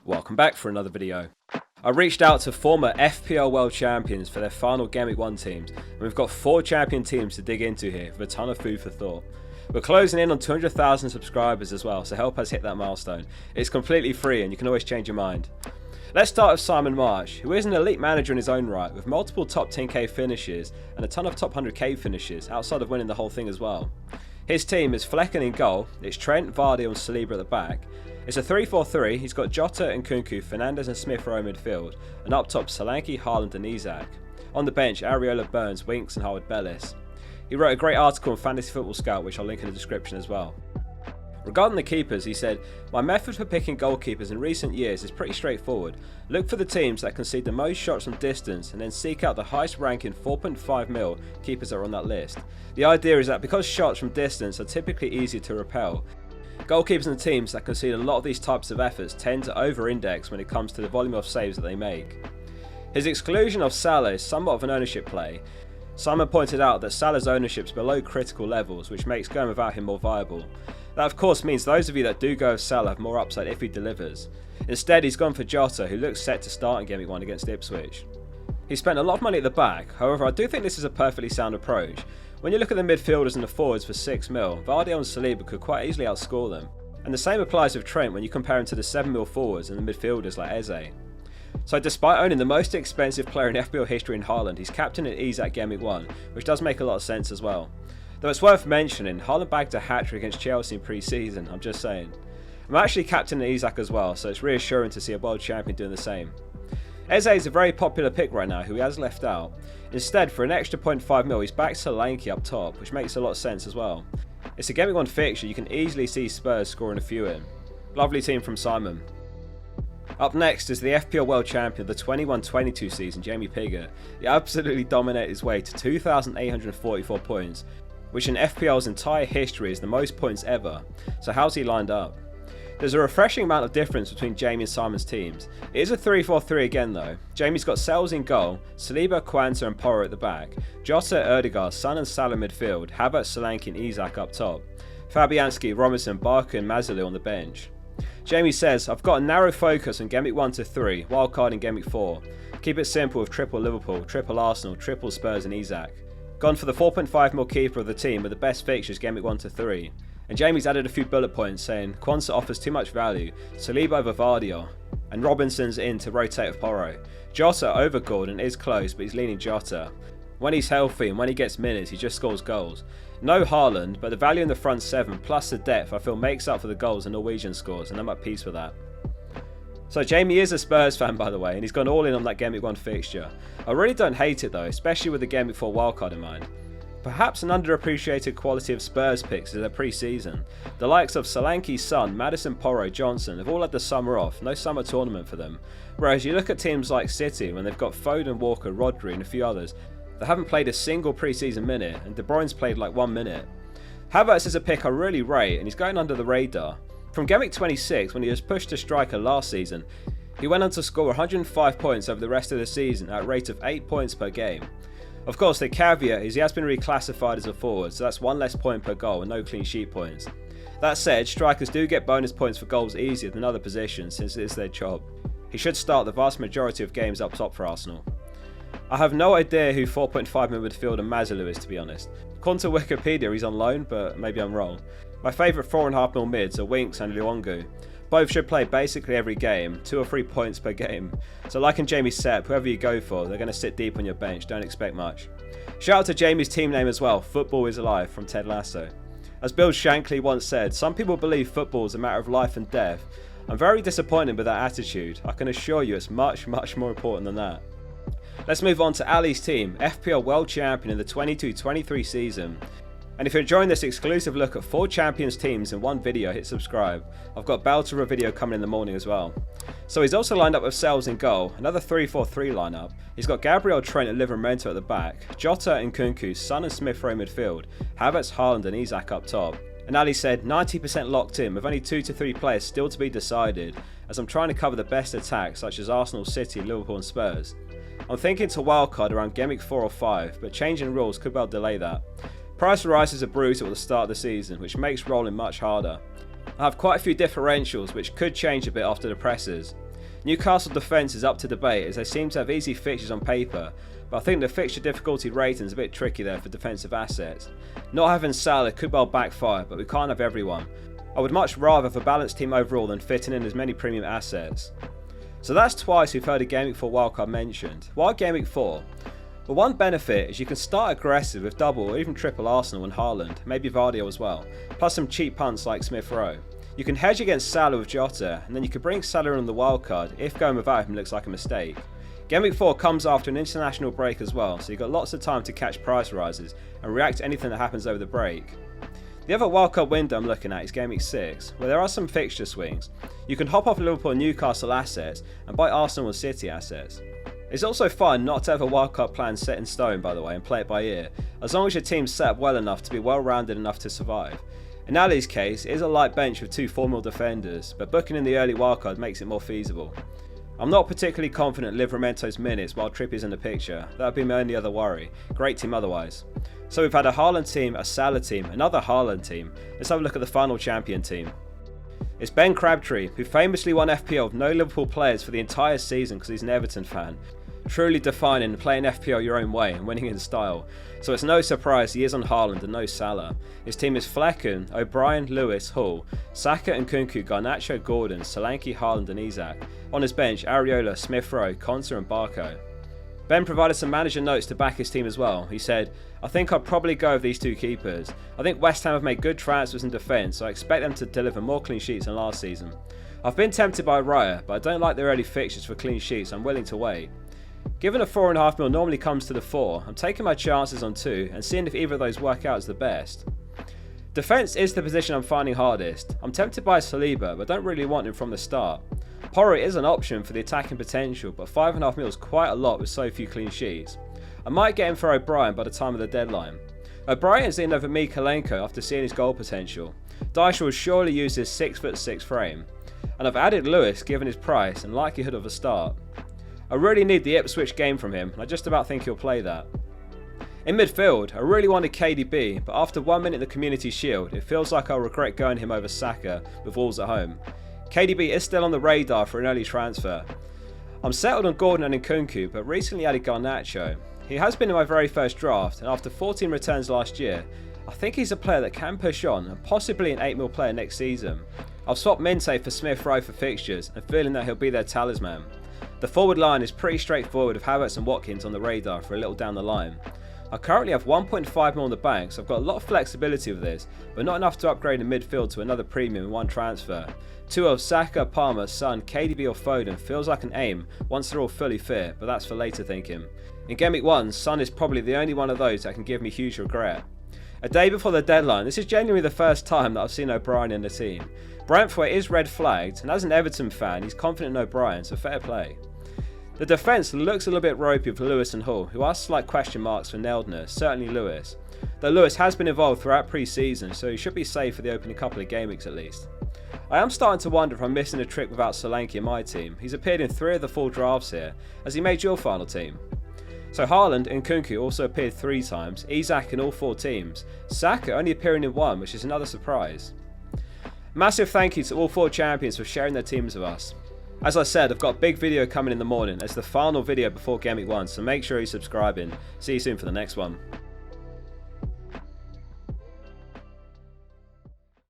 Welcome back for another video. I reached out to former FPL World Champions for their final Game Week 1 teams, and we've got 4 champion teams to dig into here with a ton of food for thought. We're closing in on 200,000 subscribers as well, so help us hit that milestone. It's completely free and you can always change your mind. Let's start with Simon Marsh, who is an elite manager in his own right, with multiple top 10k finishes and a ton of top 100k finishes, outside of winning the whole thing as well. His team is Flecken in goal, it's Trent, Vardy and Saliba at the back. It's a 3-4-3, he's got Jota and Kunku, Fernandes and Smith Rowe midfield, and up top Solanke, Haaland and Isak. On the bench, Areola, Burns, Winks and Howard Bellis. He wrote a great article on Fantasy Football Scout, which I'll link in the description as well. Regarding the keepers, he said, "My method for picking goalkeepers in recent years is pretty straightforward. Look for the teams that concede the most shots from distance and then seek out the highest ranking 4.5 mil keepers that are on that list. The idea is that because shots from distance are typically easier to repel, goalkeepers and teams that concede a lot of these types of efforts tend to over-index when it comes to the volume of saves that they make." His exclusion of Salah is somewhat of an ownership play. Simon pointed out that Salah's ownership is below critical levels, which makes going without him more viable. That of course means those of you that do go with Salah have more upside if he delivers. Instead, he's gone for Jota, who looks set to start in Game Week 1 against Ipswich. He spent a lot of money at the back, however I do think this is a perfectly sound approach. When you look at the midfielders and the forwards for 6 mil, Vardy and Saliba could quite easily outscore them. And the same applies with Trent when you compare him to the 7 mil forwards and the midfielders like Eze. So despite owning the most expensive player in FPL history in Haaland, he's captain at Isak Game Week 1, which does make a lot of sense as well. Though it's worth mentioning, Haaland bagged a hat-trick against Chelsea in pre-season, I'm just saying. I'm actually captain at Isak as well, so it's reassuring to see a world champion doing the same. Eze is a very popular pick right now, who he has left out. Instead, for an extra 0.5 mil, he's back Solanke up top, which makes a lot of sense as well. It's a Game Week 1 fixture, you can easily see Spurs scoring a few in. Lovely team from Simon. Up next is the FPL World Champion of the 21-22 season, Jamie Pigler. He absolutely dominated his way to 2,844 points, which in FPL's entire history is the most points ever. So how's he lined up? There's a refreshing amount of difference between Jamie and Simon's teams. It is a 3-4-3 again though. Jamie's got Sells in goal, Saliba, Quanta and Porro at the back, Jota, Erdegaard, Son and Salah midfield, Havertz, Solanke and Isak up top, Fabianski, Robinson, Barker and Mazalou on the bench. Jamie says, "I've got a narrow focus on Game Week 1 to 3, wildcard in Game Week 4. Keep it simple with triple Liverpool, triple Arsenal, triple Spurs and Isak. Gone for the 4.5 mil keeper of the team with the best fixtures Game Week 1 to 3. And Jamie's added a few bullet points saying Quanta offers too much value, Saliba over Vardy, and Robinson's in to rotate with Porro. Jota over Gordon is close, but he's leaning Jota. When he's healthy and when he gets minutes, he just scores goals. No Haaland, but the value in the front 7 plus the depth I feel makes up for the goals the Norwegian scores, and I'm at peace with that." So Jamie is a Spurs fan by the way, and he's gone all in on that Game Week 1 fixture. I really don't hate it though, especially with the Game Week 4 wildcard in mind. Perhaps an underappreciated quality of Spurs picks is their pre-season. The likes of Solanke, Son, Maddison, Porro, Johnson have all had the summer off, no summer tournament for them. Whereas you look at teams like City when they've got Foden, Walker, Rodri and a few others, they haven't played a single pre-season minute, and De Bruyne's played like 1 minute. Havertz is a pick I really rate, and he's going under the radar. From Game Week 26, when he was pushed to striker last season, he went on to score 105 points over the rest of the season at a rate of 8 points per game. Of course, the caveat is he has been reclassified as a forward, so that's 1 less point per goal and no clean sheet points. That said, strikers do get bonus points for goals easier than other positions since it is their job. He should start the vast majority of games up top for Arsenal. I have no idea who 4.5 mil midfielder Mazalou is, to be honest. According to Wikipedia he's on loan, but maybe I'm wrong. My favourite 4.5 mil mids are Winks and Luongo. Both should play basically every game, 2 or 3 points per game. So like in Jamie's setup, whoever you go for, they're going to sit deep on your bench, don't expect much. Shout out to Jamie's team name as well, Football is Alive from Ted Lasso. As Bill Shankly once said, some people believe football is a matter of life and death. I'm very disappointed with that attitude. I can assure you it's much more important than that. Let's move on to Ali's team, FPL World Champion in the 22-23 season. And if you're enjoying this exclusive look at 4 Champions teams in one video, hit subscribe. I've got Belter a video coming in the morning as well. So he's also lined up with Sells in goal, another 3-4-3 lineup. He's got Gabriel, Trent and Livramento at the back, Jota and Kunku, Son and Smith Rowe midfield, Havertz, Haaland and Isak up top. And Ali said 90% locked in with only 2 to 3 players still to be decided, as I'm trying to cover the best attacks such as Arsenal, City, Liverpool and Spurs. I'm thinking to wildcard around Game Week 4 or 5, but changing rules could well delay that. Price rises are brutal at the start of the season, which makes rolling much harder. I have quite a few differentials which could change a bit after the presses. Newcastle defence is up to debate as they seem to have easy fixtures on paper, but I think the fixture difficulty rating is a bit tricky there for defensive assets. Not having Salah could well backfire, but we can't have everyone. I would much rather have a balanced team overall than fitting in as many premium assets. So that's twice we've heard a Game Week 4 wildcard mentioned. Why Game Week 4? Well, one benefit is you can start aggressive with double or even triple Arsenal and Haaland, maybe Vardy as well, plus some cheap punts like Smith Rowe. You can hedge against Salah with Jota, and then you can bring Salah on the wildcard if going without him looks like a mistake. Game Week 4 comes after an international break as well, so you've got lots of time to catch price rises and react to anything that happens over the break. The other wildcard window I'm looking at is Game Week 6, where there are some fixture swings. You can hop off Liverpool and Newcastle assets and buy Arsenal and City assets. It's also fine not to have a wildcard plan set in stone, by the way, and play it by ear, as long as your team's set up well enough to be well-rounded enough to survive. In Ali's case, it is a light bench with 2 formal defenders, but booking in the early wildcard makes it more feasible. I'm not particularly confident in Livramento's minutes while Trippier's in the picture. That would be my only other worry. Great team otherwise. So we've had a Haaland team, a Salah team, another Haaland team. Let's have a look at the final champion team. It's Ben Crabtree, who famously won FPL with no Liverpool players for the entire season because he's an Everton fan. Truly defining playing FPL your own way and winning in style. So it's no surprise he is on Haaland and no Salah. His team is Flecken, O'Brien, Lewis, Hull, Saka and Nkunku, Garnacho, Gordon, Solanke, Haaland and Isak. On his bench, Areola, Smith Rowe, Konsa and Barco. Ben provided some manager notes to back his team as well. He said, "I think I'd probably go with these 2 keepers. I think West Ham have made good transfers in defence, so I expect them to deliver more clean sheets than last season. I've been tempted by Raya, but I don't like their early fixtures for clean sheets, I'm willing to wait. Given a 4.5 mil normally comes to the 4, I'm taking my chances on 2 and seeing if either of those work out as the best. Defence is the position I'm finding hardest. I'm tempted by Saliba, but don't really want him from the start. Porro is an option for the attacking potential, but 5.5 mil is quite a lot with so few clean sheets. I might get him for O'Brien by the time of the deadline. O'Brien's in over Mikalenko after seeing his goal potential. Dyche will surely use his 6'6" frame. And I've added Lewis given his price and likelihood of a start. I really need the Ipswich game from him, and I just about think he'll play that. In midfield, I really wanted KDB, but after 1 minute in the Community Shield, it feels like I'll regret going him over Saka with Wolves at home. KDB is still on the radar for an early transfer. I'm settled on Gordon and Nkunku, but recently added Garnacho. He has been in my very first draft, and after 14 returns last year, I think he's a player that can push on, and possibly an 8 mil player next season. I've swapped Minte for Smith Rowe for fixtures, and feeling that he'll be their talisman. The forward line is pretty straightforward with Havertz and Watkins on the radar for a little down the line. I currently have 1.5 mil on the bank, so I've got a lot of flexibility with this, but not enough to upgrade in midfield to another premium in one transfer. 2 of Saka, Palmer, Son, KDB or Foden feels like an aim once they're all fully fit, but that's for later thinking. In Game Week 1, Son is probably the only one of those that can give me huge regret. A day before the deadline, this is genuinely the first time that I've seen O'Brien in the team. Brentford is red flagged, and as an Everton fan, he's confident in O'Brien, so fair play. The defence looks a little bit ropey with Lewis and Hull, who are slight question marks for nailedness, certainly Lewis. Though Lewis has been involved throughout pre-season, so he should be safe for the opening couple of game weeks at least. I am starting to wonder if I'm missing a trick without Solanke in my team. He's appeared in 3 of the 4 drafts here. Has he made your final team? So Haaland and Nkunku also appeared 3 times, Isak in all 4 teams, Saka only appearing in 1, which is another surprise. Massive thank you to all 4 champions for sharing their teams with us. As I said, I've got a big video coming in the morning as the final video before Game Week 1, so make sure you're subscribing. See you soon for the next one.